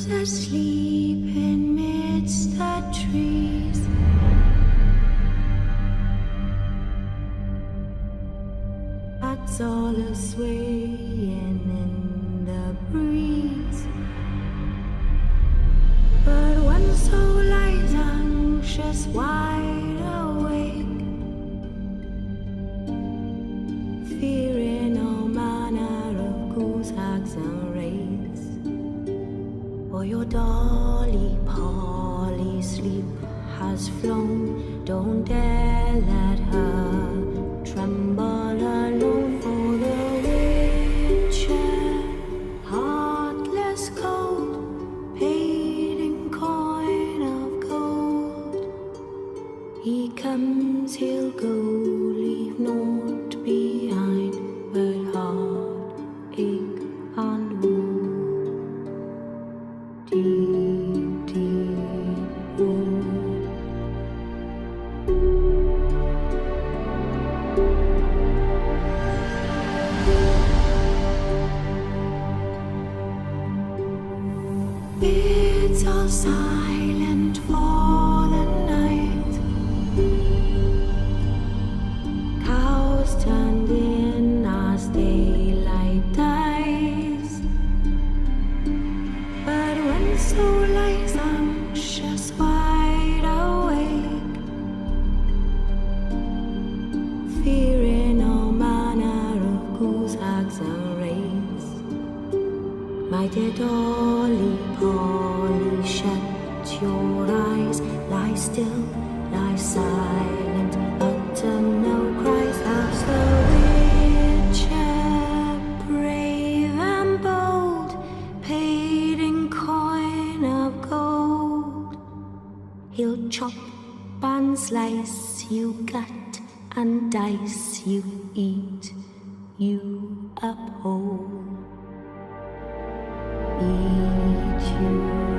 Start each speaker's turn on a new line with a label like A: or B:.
A: Asleep in midst the trees, bats all a swaying in the breeze. But one soul lies anxious, wide awake, fearing all manner of ghouls, hags, and wraiths. For your dolly Polly sleep has flown, don't dare let her tremble alone. For the witcher, heartless cold, paid in coin of gold. He comes, he'll go, leave naught behind but heartache and woe. Deep, deep woe. It's all silent for the night. Cows turned in as daylight dies. But when soul lies anxious, wide awake, fearing all manner of ghouls, hags, and wraiths, my dear dolly Polly, shut your eyes, lie still, lie silent, utter no cries. As the witcher, brave and bold, paid in coin of gold, he'll chop and slice you, gut and dice you, eat you up whole. Eat you